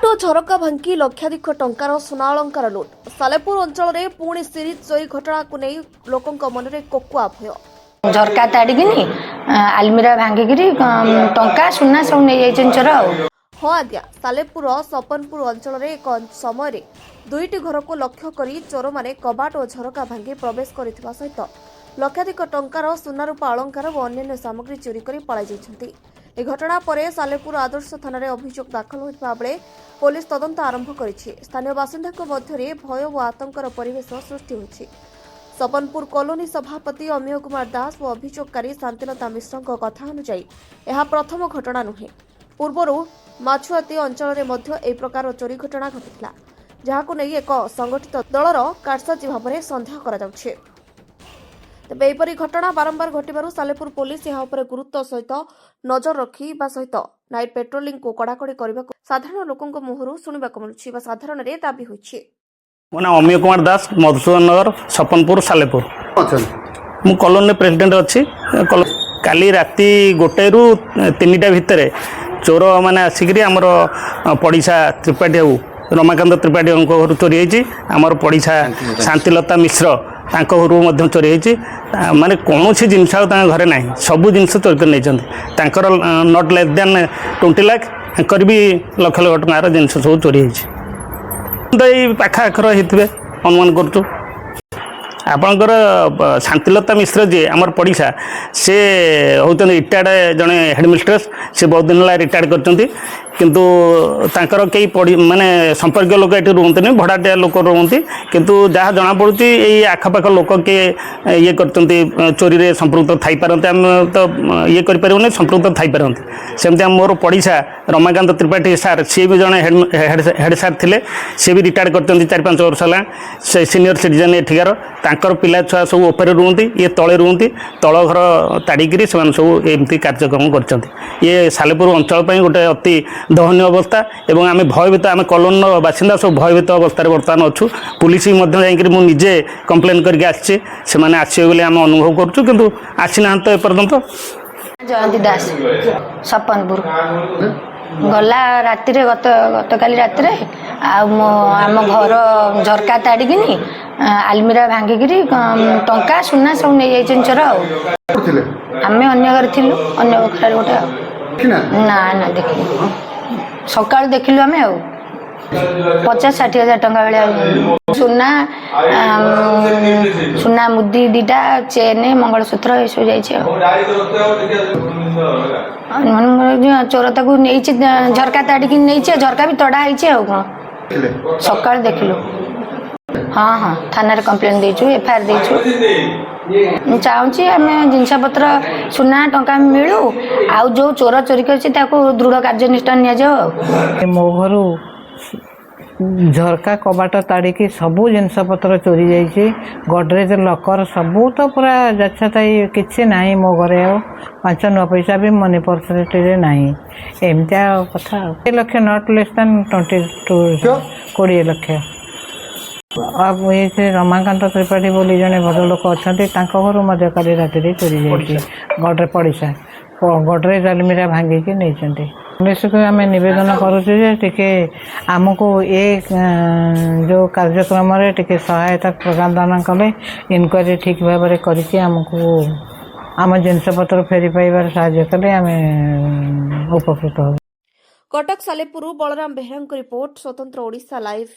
कबाट और झरका भांगी लक्षाधिक टंकार सुना अलंकार लुट सालेपुर अंचल में पुणी सीरीज चोरी घटना को नहीं लोकों मन में कोकुआ भय झरका ताड़िकी आलमीरा भांगिकी टंका सुना सब नहीं चोर हाँ आज्ञा सालेपुर सपनपुर अंचल में एक समय दुईटी घर को लक्ष्य कर चोर मैंने कबाट और झरका भांगी प्रवेश करथिबा सहित लक्षाधिक टंकार सुनारूपा अलंकार और अन्य सामग्री चोरी कर पलाई जाइछन्ति। ए घटना पर सालेपुर आदर्श थाना अभियोग दाखल होता बेले पुलिस तदंत आरंभ करिछि। स्थानीय बासिंदा मध्य भय और आतंकर परिवेश सृष्टि होछि। सपनपुर कॉलोनी सभापति अमीय कुमार दास और अभियोगकारी शांतिलता मिश्र कथा अनुसार यह प्रथम घटना नुहे। पूर्वर माछुआती अंचल में एक प्रकार चोरी घटना घटिला जहां नहीं एक संगठित दलर कारसाजी भाव में सन्देह करा तेज एपरी घटना बारंबार घटू सालेपुर पुलिस यह गुरुत्व सहित नजर रखा सहित नाइट पेट्रोलिंग को कड़ाकड़ी करने साधारण लोकों मुहर शुणा मिलूँ साधारण दाबी होइछि। मो ना अमीय कुमार दास मधुसूदन नगर सपनपुर सालेपुर मु कॉलोनी प्रेसिडेंट अच्छी काली राति 1 ରୁ 3ଟା भितर चोर मैंने आसिक आमर पड़िशा त्रिपाठी बाबू रमाकांत त्रिपाठी घर चोरी होती आमर पड़िशा शांतिलता मिश्र तांको घर चोरी होती माने कौन सी जिनस घरे ना सबू जिनस चोरी कर नहीं नट लेस देन 20 लाख भी लक्ष लक्ष टकर जिनस सब चोरी होती पाखाखर होते अनुमान करूँ आपणकर शांतिलता मिश्र जी आमर पड़िशा से होती रिटायर्ड जड़े हेडमिस्ट्रेस से बहुत दिन है रिटायर्ड कर किंतु तांकर कई पड़ी माने संपर्क लोक ये रुहते नहीं भड़ाटिया लोक रुहति किंतु जहाँ जना पड़ी ये आखपाख लोक किए ये कर चोरी रे संपृक्त थी पारते आम तो ये करें संपृक्त थी पारते सेमती मोर पड़िशा रमाकांत त्रिपाठी सार सी भी जड़े हेड सार थे सी भी रिटायर्ड कर 4-5 वर्ष है सीनियर सिटीजन एठिकार तांकर पिला छुआ सब उपरे रुहति ये तले रुहति तल घर ताड़िकी सब एमती कार्यक्रम कर ये सालेपुर अंचल गोटे अति दहनीय अवस्था एवं आम भयभीत आम कॉलोनी बासिंदा सब भयभीत अवस्था बर्तमान अच्छु पुलिस निजे कंप्लेन करके आसवे बोले आम अनुभव करुँ किंतु आसीना तो एपर्यंत। जयंती दास सपनपुर गला राति गतकाली राति आम घर झरका ताड़िकी आलमीरा भांगिकी टंका सुना सब नहीं चोर आम अन्य घर थी अन्य घर गोटे ना ना देखिलु सकाल देखिलु आम 50-60 हजार टंका भाया सुना सुना मुदी 2टा चेन मंगलसूत्र ये सब जा चोर ताकू नहीं झरका ताड़िकी नहीं झरका भी तड़ा है कौन सकाल देखिलु हाँ हाँ थाना कंप्लेन देचु एफआईआर देचु चाहूँगी आम जिनस पत्र सुना टंका मिलू आउ जो चोर चोरी कर दृढ़ कार्यानुष्ठान नि मो घर झरका कबाट ताड़िकी सबू जिनस पत्र चोरी जाइए गडरेज लकर सबू तो पूरा जाछताई किसी ना मो घरे 5 पैसा भी मनी पर्सनेटी ना एमती कथा 1 लाख नट लेस देन 20 लाख। अब ये रमाकांत त्रिपाठी बोली जड़े भद्र लोक अच्छा घर काली राति चोरी जाइए गड्रे पड़िशा गडरेज आलमीरा भांगिकी नहीं पुलिस को आम नवेदन करुचे आमको ये जो कार्यक्रम टे सहायता प्रदान कले इनक्वारी ठीक भाव में करके आमको आम जिनपतर फेरी पाइबार साहाय्य कले आम उपकृत हो। कटक सालेपुर बलराम बेहरा रिपोर्ट स्वतंत्र ओडिशा लाइव।